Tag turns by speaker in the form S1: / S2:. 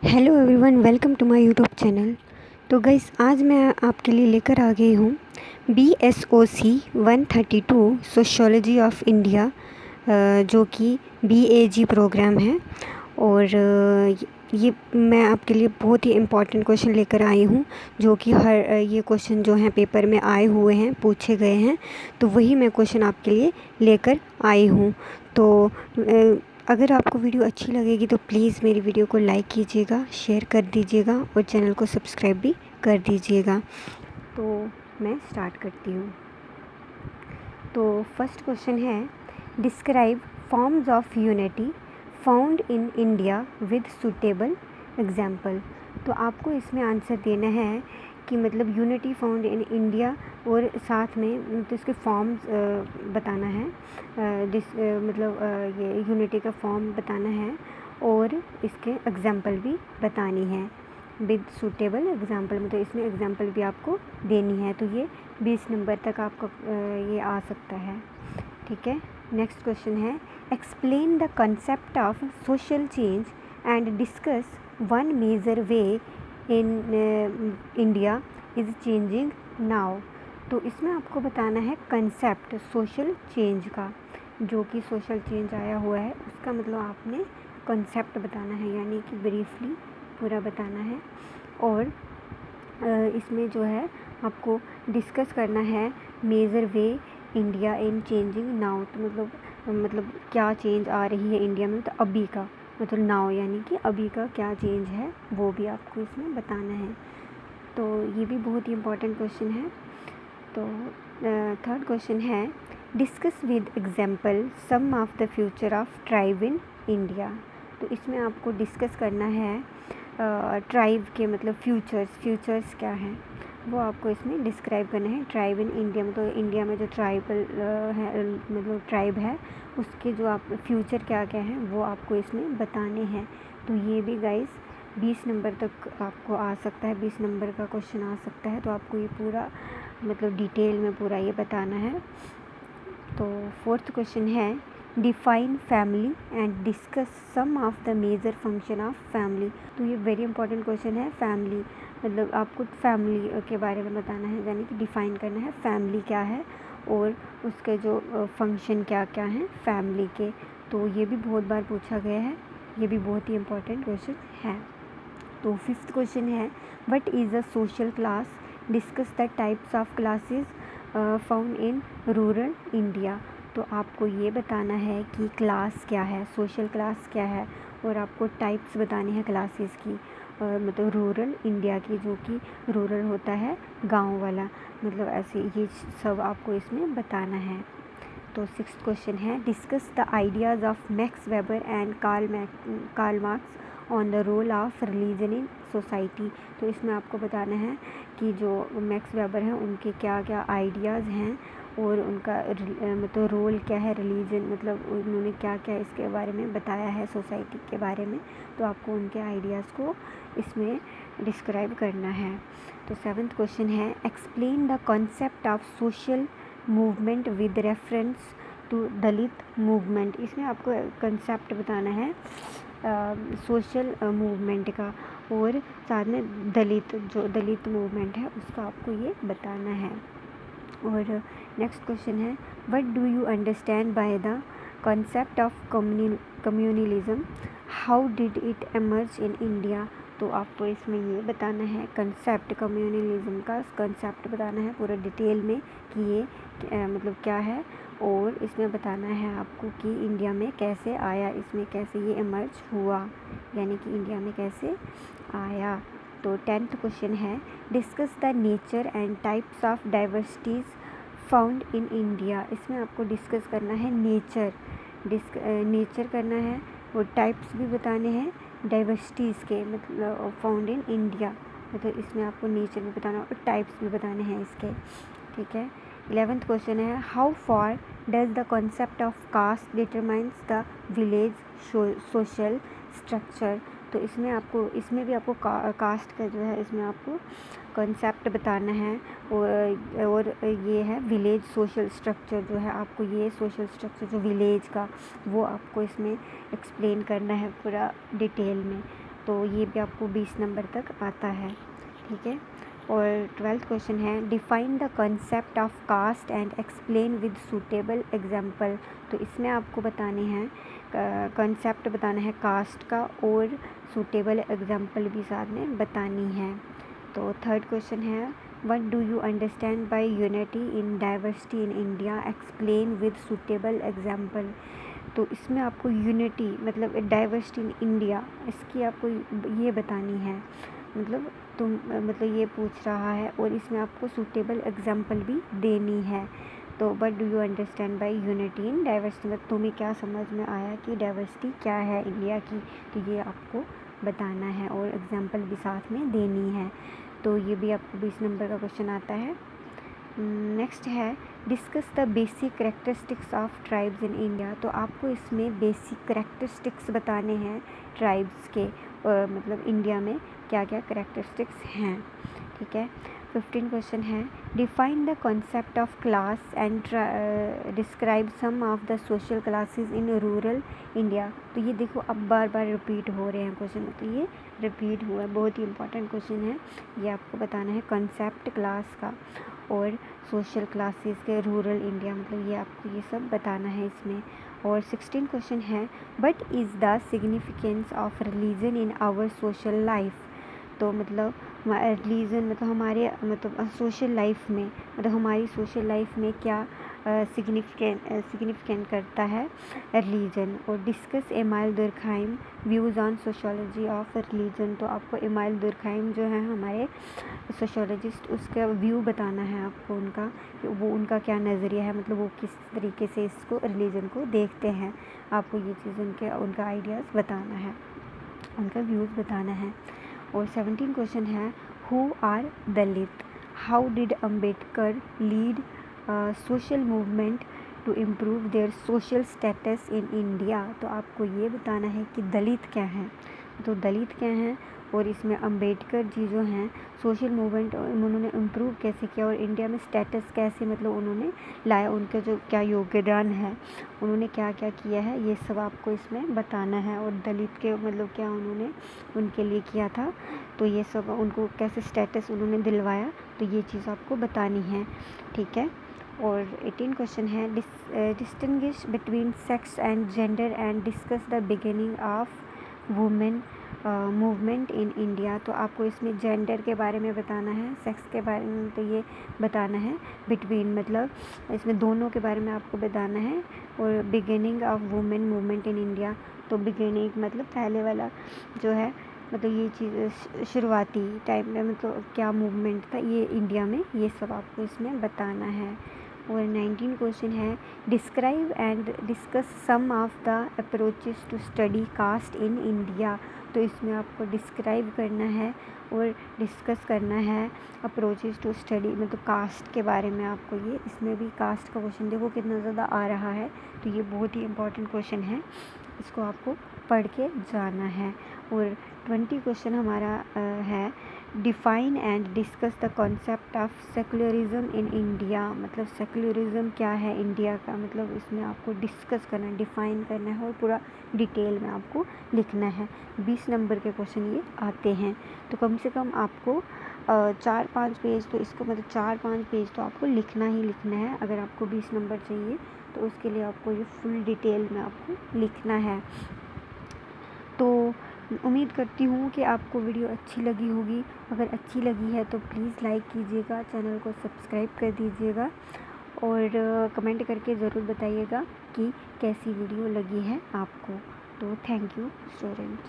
S1: Hello everyone, welcome to my YouTube channel. तो guys, आज मैं आपके लिए लेकर आ गई हूँ BSOC 132 सोशियोलॉजी ऑफ इंडिया, जो कि BAG प्रोग्राम है। और ये मैं आपके लिए बहुत ही इम्पॉर्टेंट क्वेश्चन लेकर आई हूँ, जो कि ये क्वेश्चन जो हैं पेपर में आए हुए हैं, पूछे गए हैं। तो वही मैं क्वेश्चन आपके लिए लेकर आई हूँ। तो अगर आपको वीडियो अच्छी लगेगी तो प्लीज़ मेरी वीडियो को लाइक कीजिएगा, शेयर कर दीजिएगा और चैनल को सब्सक्राइब भी कर दीजिएगा। तो मैं स्टार्ट करती हूँ। तो फर्स्ट क्वेश्चन है, describe forms of unity found in India with suitable example. तो आपको इसमें आंसर देना है कि मतलब यूनिटी फाउंड इन इंडिया और साथ में तो इसके फॉर्म्स बताना है। ये यूनिटी का फॉर्म बताना है और इसके एग्जाम्पल भी बतानी है विद सूटेबल एग्जाम्पल। मतलब इसमें एग्जाम्पल भी आपको देनी है। तो ये 20 नंबर तक आपको ये आ सकता है। ठीक है। नेक्स्ट क्वेश्चन है, explain the concept of social change and discuss one major way in India is changing now. तो इसमें आपको बताना है कंसेप्ट सोशल चेंज का, जो कि सोशल चेंज आया हुआ है उसका मतलब आपने कंसेप्ट बताना है, यानी कि ब्रीफली पूरा बताना है। और इसमें जो है आपको डिस्कस करना है major way India in changing now. तो मतलब क्या चेंज आ रही है इंडिया में, तो अभी का मतलब नाउ, यानी कि अभी का क्या चेंज है वो भी आपको इसमें बताना है। तो ये भी बहुत ही इम्पोर्टेंट क्वेश्चन है। तो थर्ड क्वेश्चन है, discuss with example some of the future of tribe in India. तो इसमें आपको डिस्कस करना है ट्राइब के मतलब फ्यूचर्स क्या हैं वो आपको इसमें डिस्क्राइब करना है। ट्राइब इन इंडिया में, तो इंडिया में जो ट्राइबल है मतलब ट्राइब है उसके जो आप फ्यूचर क्या क्या हैं वो आपको इसमें बताने हैं। तो ये भी गाइस 20 नंबर तक आपको आ सकता है, 20 नंबर का क्वेश्चन आ सकता है। तो आपको ये पूरा मतलब डिटेल में पूरा ये बताना है। तो फोर्थ क्वेश्चन है, define family and discuss some of the major function of family. तो ये वेरी इंपॉर्टेंट क्वेश्चन है। फैमिली मतलब आपको फैमिली के बारे में बताना है, यानी कि डिफ़ाइन करना है फैमिली क्या है और उसके जो फंक्शन क्या क्या हैं फैमिली के। तो ये भी बहुत बार पूछा गया है, ये भी बहुत ही इम्पोर्टेंट क्वेश्चन है। तो फिफ्थ क्वेश्चन है, what is a social class, discuss the types of classes found in rural India. तो आपको ये बताना है कि क्लास क्या है, सोशल क्लास क्या है, और आपको टाइप्स बतानी है क्लासेस की मतलब रूरल इंडिया की, जो कि रूरल होता है गांव वाला, मतलब ऐसे ये सब आपको इसमें बताना है। तो सिक्स्थ क्वेश्चन है, discuss the ideas of Max Weber and Karl Marx on the role of religion in society. तो इसमें आपको बताना है कि जो मैक्स वेबर हैं उनके क्या क्या आइडियाज़ हैं और उनका मतलब रोल क्या है रिलीजन, मतलब उन्होंने क्या क्या इसके बारे में बताया है सोसाइटी के बारे में। तो आपको उनके आइडियाज़ को इसमें डिस्क्राइब करना है। तो सेवन्थ क्वेश्चन है, explain the concept of social movement with reference to Dalit movement. इसमें आपको कंसेप्ट बताना है सोशल मूवमेंट का और साथ में दलित मूवमेंट है उसका आपको ये बताना है। और नेक्स्ट क्वेश्चन है, what do you understand by the concept of communalism, how did it emerge in India. तो आपको इसमें ये बताना है कंसेप्ट कम्युनलिज्म का कंसेप्ट बताना है पूरा डिटेल में कि ये मतलब क्या है, और इसमें बताना है आपको कि इंडिया में कैसे आया, इसमें कैसे ये एमर्ज हुआ, यानी कि इंडिया में कैसे आया। तो 10th क्वेश्चन है, discuss the nature and types of diversities found in India. इसमें आपको डिस्कस करना है नेचर करना है और टाइप्स भी बताने हैं डाइवर्सिटीज़ के, मतलब फाउंड इन इंडिया, मतलब इसमें आपको नेचर भी बताना और टाइप्स भी बताने हैं इसके। ठीक है। 11th क्वेश्चन है, how far does the concept of caste determines the village social structure. तो इसमें भी आपको कास्ट का जो है इसमें आपको कॉन्सेप्ट बताना है और ये है विलेज सोशल स्ट्रक्चर, जो है आपको ये सोशल स्ट्रक्चर जो विलेज का वो आपको इसमें एक्सप्लेन करना है पूरा डिटेल में। तो ये भी आपको 20 नंबर तक आता है, ठीक है। और 12th क्वेश्चन है define the concept of caste and explain with suitable example. तो इसमें आपको बताने हैं कंसेप्ट बताना है कास्ट का और सूटेबल एग्जाम्पल भी साथ में बतानी है। तो 3rd क्वेश्चन है what do you understand by unity in diversity in India, explain with suitable example. तो इसमें आपको यूनिटी मतलब डाइवर्सिटी इन इंडिया, इसकी आपको ये बतानी है, मतलब ये पूछ रहा है और इसमें आपको सूटेबल एग्जाम्पल भी देनी है। तो what do you understand by unity in diversity, मतलब तुम्हें क्या समझ में आया कि डाइवर्सिटी क्या है इंडिया की, तो ये आपको बताना है और एग्जाम्पल भी साथ में देनी है। तो ये भी आपको 20 नंबर का क्वेश्चन आता है। नेक्स्ट है discuss the basic characteristics of tribes in India. तो आपको इसमें बेसिक करेक्टरिस्टिक्स बताने हैं ट्राइब्स के, मतलब इंडिया में क्या क्या करेक्टरिस्टिक्स हैं, ठीक है। 15 क्वेश्चन है define the concept of class and describe some of the social classes in rural India. तो ये देखो अब बार बार रिपीट हो रहे हैं क्वेश्चन, तो ये रिपीट हुआ है, बहुत ही इंपॉर्टेंट क्वेश्चन है। ये आपको बताना है कॉन्सेप्ट क्लास का और सोशल क्लासेस के रूरल इंडिया, मतलब ये आपको ये सब बताना है इसमें। और 16 क्वेश्चन है but is the significance of religion in our social life. तो मतलब रिलीजन मतलब हमारे मतलब सोशल लाइफ में, मतलब हमारी सोशल लाइफ में क्या सिग्निफिकेंट करता है रिलीजन। और discuss Emile Durkheim views on sociology of religion. तो आपको एमाइल दुर्कहाइम जो है हमारे सोशोलॉजिस्ट, उसका व्यू बताना है आपको उनका, कि वो उनका क्या नज़रिया है, मतलब वो किस तरीके से इसको रिलीजन को देखते हैं। आपको ये चीज़ उनका आइडियाज़ बताना है, उनका व्यूज़ बताना है। और 17 क्वेश्चन है who are Dalit, how did Ambedkar lead social movement to improve their social status in India. तो आपको ये बताना है कि दलित क्या हैं, तो दलित क्या हैं और इसमें अम्बेडकर जी जो हैं सोशल मूवमेंट उन्होंने इम्प्रूव कैसे किया और इंडिया में स्टेटस कैसे मतलब उन्होंने लाया, उनका जो क्या योगदान है, उन्होंने क्या क्या किया है, ये सब आपको इसमें बताना है। और दलित के मतलब क्या उन्होंने उनके लिए किया था, तो ये सब उनको कैसे स्टेटस उन्होंने दिलवाया, तो ये चीज़ आपको बतानी है, ठीक है। और 18 क्वेश्चन है distinguish between sex and gender and discuss the beginning of women movement in India. तो आपको इसमें जेंडर के बारे में बताना है, सेक्स के बारे में तो ये बताना है, बिटवीन मतलब इसमें दोनों के बारे में आपको बताना है। और beginning of women movement in India, तो बिगिनिंग मतलब पहले वाला जो है, मतलब ये चीज़ शुरुआती टाइम में मतलब क्या मूवमेंट था ये इंडिया में, ये सब आपको इसमें बताना है। और 19 क्वेश्चन है describe and discuss some of the approaches to study caste in India. तो इसमें आपको डिस्क्राइब करना है और डिस्कस करना है अप्रोचेस टू स्टडी मतलब कास्ट के बारे में। आपको ये इसमें भी कास्ट का क्वेश्चन देखो कितना ज़्यादा आ रहा है, तो ये बहुत ही इंपॉर्टेंट क्वेश्चन है, इसको आपको पढ़ के जाना है। और 20 क्वेश्चन हमारा है define and discuss the concept of secularism in India. मतलब सेकुलरिज्म क्या है इंडिया का, मतलब इसमें आपको डिस्कस करना है, डिफ़ाइन करना है और पूरा डिटेल में आपको लिखना है। 20 नंबर के क्वेश्चन ये आते हैं, तो कम से कम आपको 4-5 पेज तो इसको मतलब 4-5 पेज तो आपको लिखना ही लिखना है। अगर आपको 20 नंबर चाहिए तो उसके लिए आपको ये फुल डिटेल में आपको लिखना है। तो उम्मीद करती हूँ कि आपको वीडियो अच्छी लगी होगी। अगर अच्छी लगी है तो प्लीज़ लाइक कीजिएगा, चैनल को सब्सक्राइब कर दीजिएगा और कमेंट करके ज़रूर बताइएगा कि कैसी वीडियो लगी है आपको। तो थैंक यू स्टूडेंट।